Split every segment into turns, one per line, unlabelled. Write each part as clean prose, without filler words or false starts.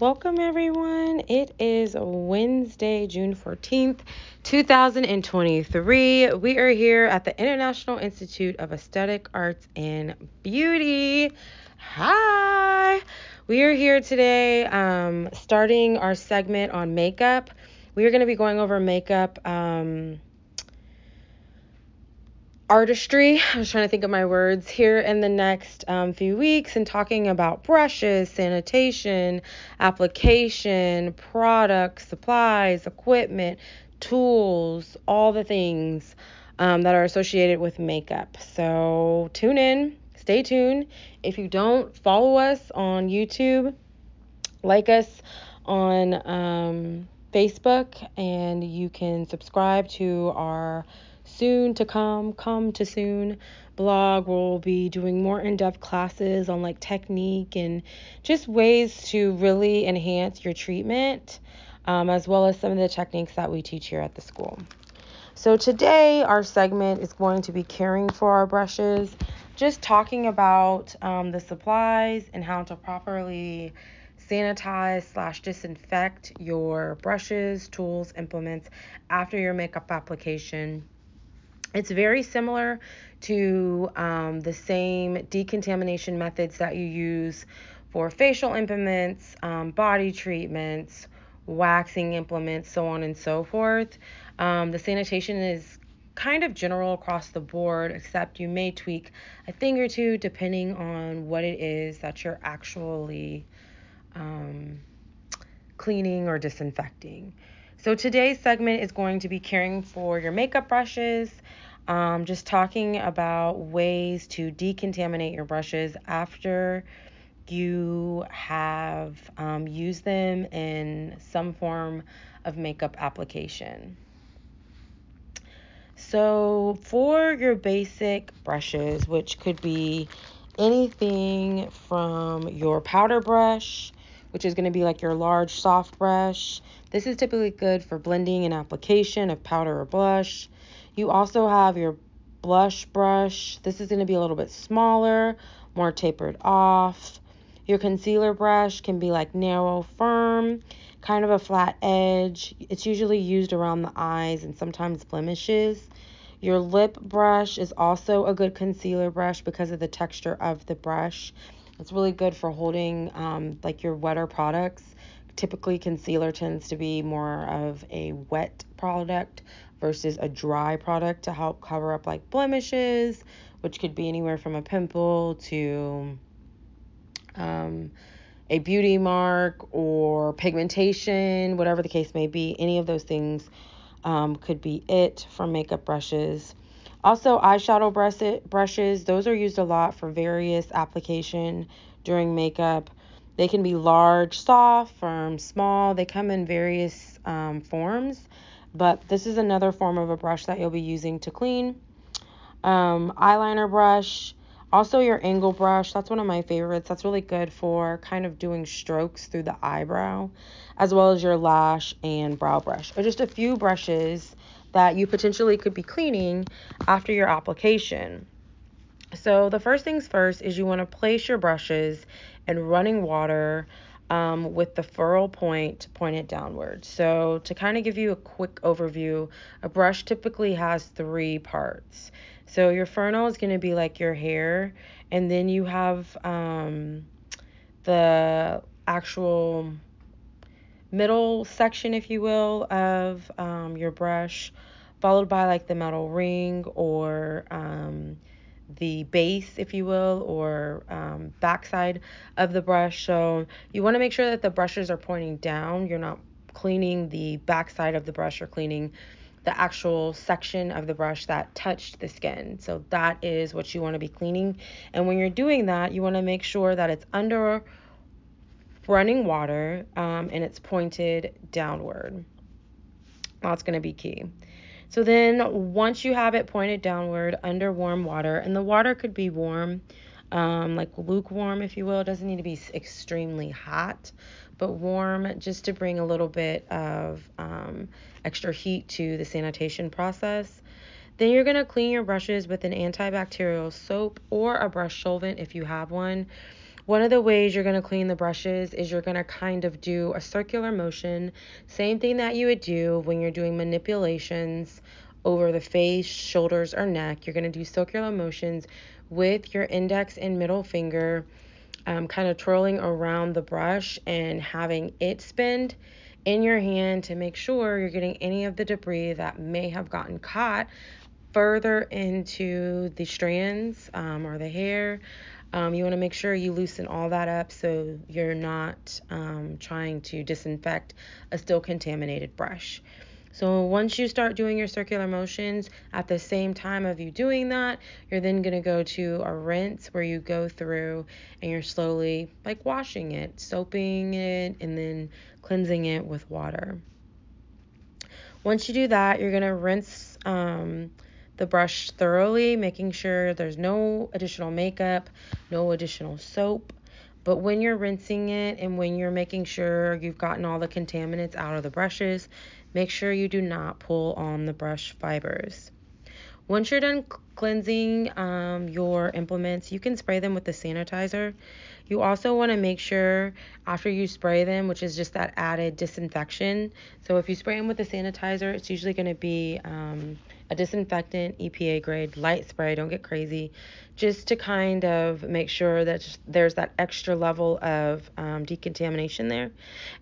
Welcome everyone. It is Wednesday, June 14th, 2023. We are here at the International Institute of Aesthetic Arts and Beauty. Hi. We are here today starting our segment on makeup. We are going to be going over makeup artistry. I was trying to think of my words here in the next few weeks and talking about brushes, sanitation, application, products, supplies, equipment, tools, all the things that are associated with makeup. So tune in, stay tuned. If you don't follow us on YouTube, like us on Facebook, and you can subscribe to our soon to come to soon blog. We'll be doing more in-depth classes on like technique and just ways to really enhance your treatment, as well as some of the techniques that we teach here at the school. So today our segment is going to be caring for our brushes, just talking about the supplies and how to properly sanitize / disinfect your brushes, tools, implements after your makeup application. It's very similar to the same decontamination methods that you use for facial implements, body treatments, waxing implements, so on and so forth. The sanitation is kind of general across the board, except you may tweak a thing or two depending on what it is that you're actually cleaning or disinfecting. So today's segment is going to be caring for your makeup brushes, just talking about ways to decontaminate your brushes after you have used them in some form of makeup application. So for your basic brushes, which could be anything from your powder brush, which is going to be like your large soft brush. This is typically good for blending and application of powder or blush. You also have your blush brush. This is going to be a little bit smaller, more tapered off. Your concealer brush can be like narrow, firm, kind of a flat edge. It's usually used around the eyes and sometimes blemishes. Your lip brush is also a good concealer brush because of the texture of the brush. It's really good for holding like your wetter products. Typically, concealer tends to be more of a wet product versus a dry product to help cover up like blemishes, which could be anywhere from a pimple to a beauty mark or pigmentation, whatever the case may be. Any of those things could be it for makeup brushes. Also, eyeshadow brushes, those are used a lot for various application during makeup. They can be large, soft, firm, small. They come in various forms, but this is another form of a brush that you'll be using to clean. Eyeliner brush, also your angle brush. That's one of my favorites. That's really good for kind of doing strokes through the eyebrow, as well as your lash and brow brush, or just a few brushes that you potentially could be cleaning after your application. So the first things first is you want to place your brushes in running water with the ferrule point pointed downward. So to kind of give you a quick overview, a brush typically has 3 parts. So your funnel is going to be like your hair, and then you have the actual middle section, if you will, of your brush, followed by like the metal ring or the base, if you will, or backside of the brush. So you want to make sure that the brushes are pointing down. You're not cleaning the backside of the brush, you're cleaning the actual section of the brush that touched the skin. So that is what you want to be cleaning. And when you're doing that, you want to make sure that it's under running water and it's pointed downward. That's going to be key. So then once you have it pointed downward under warm water, and the water could be warm, like lukewarm, if you will. It doesn't need to be extremely hot, but warm, just to bring a little bit of extra heat to the sanitation process. Then you're going to clean your brushes with an antibacterial soap or a brush solvent if you have one. One of the ways you're going to clean the brushes is you're going to kind of do a circular motion, same thing that you would do when you're doing manipulations over the face, shoulders, or neck. You're going to do circular motions with your index and middle finger, kind of twirling around the brush and having it spin in your hand to make sure you're getting any of the debris that may have gotten caught further into the strands or the hair. You want to make sure you loosen all that up so you're not trying to disinfect a still contaminated brush. So once you start doing your circular motions, at the same time of you doing that, you're then going to go to a rinse where you go through and you're slowly like washing it, soaping it, and then cleansing it with water. Once you do that, you're going to rinse the brush thoroughly, making sure there's no additional makeup, no additional soap. But when you're rinsing it and when you're making sure you've gotten all the contaminants out of the brushes, make sure you do not pull on the brush fibers. Once you're done cleansing your implements, you can spray them with the sanitizer. You also want to make sure after you spray them, which is just that added disinfection. So if you spray them with the sanitizer, it's usually going to be a disinfectant, EPA grade, light spray. Don't get crazy. Just to kind of make sure that there's that extra level of decontamination there.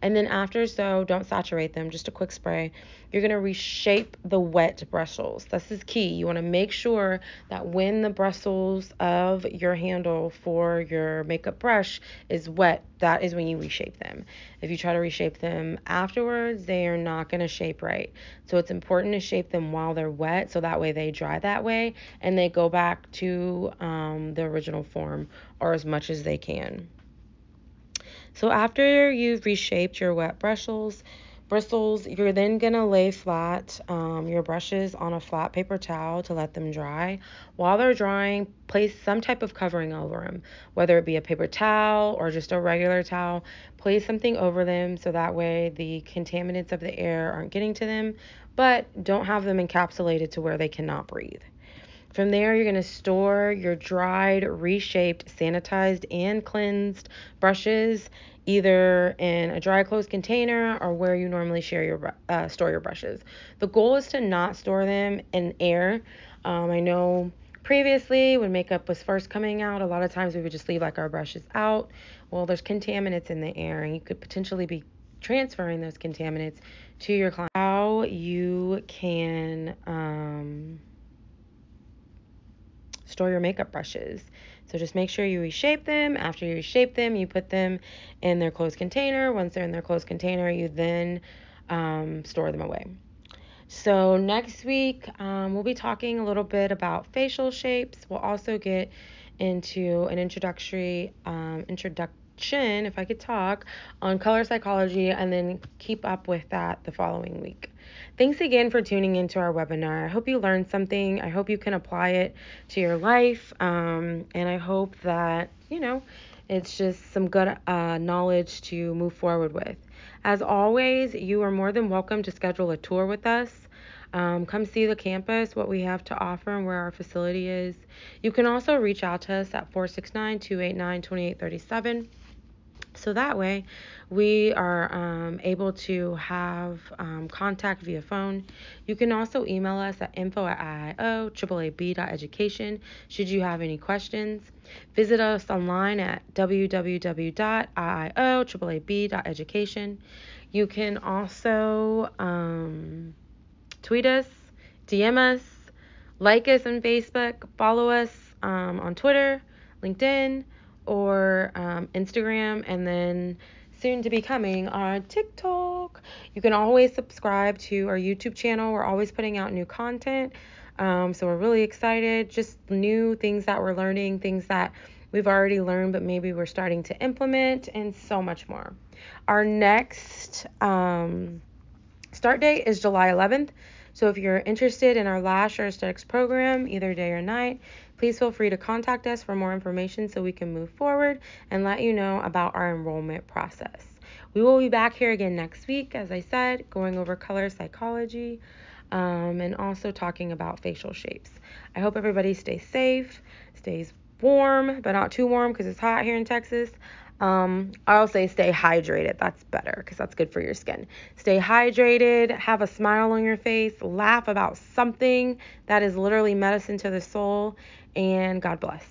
And then after, so don't saturate them, just a quick spray. You're going to reshape the wet bristles. This is key. You want to make sure that when the bristles of your handle for your makeup brush is wet, that is when you reshape them. If you try to reshape them afterwards, they are not going to shape right. So it's important to shape them while they're wet so that way they dry that way and they go back to the original form or as much as they can. So after you've reshaped your wet bristles, you're then going to lay flat your brushes on a flat paper towel to let them dry. While they're drying, place some type of covering over them, whether it be a paper towel or just a regular towel. Place something over them so that way the contaminants of the air aren't getting to them, but don't have them encapsulated to where they cannot breathe. From there, you're going to store your dried, reshaped, sanitized, and cleansed brushes either in a dry closed container or where you normally store your brushes. The goal is to not store them in air. I know previously when makeup was first coming out, a lot of times we would just leave like our brushes out. Well, there's contaminants in the air and you could potentially be transferring those contaminants to your client. How you can store your makeup brushes. So just make sure you reshape them. After you reshape them, you put them in their closed container. Once they're in their closed container, you then store them away. So next week, we'll be talking a little bit about facial shapes. We'll also get into an introduction, if I could talk, on color psychology and then keep up with that the following week. Thanks again for tuning into our webinar. I hope you learned something. I hope you can apply it to your life. And I hope that, it's just some good knowledge to move forward with. As always, you are more than welcome to schedule a tour with us. Come see the campus, what we have to offer, and where our facility is. You can also reach out to us at 469-289-2837. So that way we are able to have contact via phone. You can also email us at info@iio.education should you have any questions. Visit us online at www.iio.education. You can also tweet us, DM us, like us on Facebook, follow us on Twitter, LinkedIn, or Instagram, and then soon to be coming on TikTok. You can always subscribe to our YouTube channel. We're always putting out new content. So we're really excited. Just new things that we're learning, things that we've already learned, but maybe we're starting to implement, and so much more. Our next start date is July 11th. So if you're interested in our lash or aesthetics program, either day or night, please feel free to contact us for more information so we can move forward and let you know about our enrollment process. We will be back here again next week, as I said, going over color psychology and also talking about facial shapes. I hope everybody stays safe, stays warm, but not too warm because it's hot here in Texas. I'll say stay hydrated. That's better because that's good for your skin. Stay hydrated, have a smile on your face, laugh about something that is literally medicine to the soul, and God bless.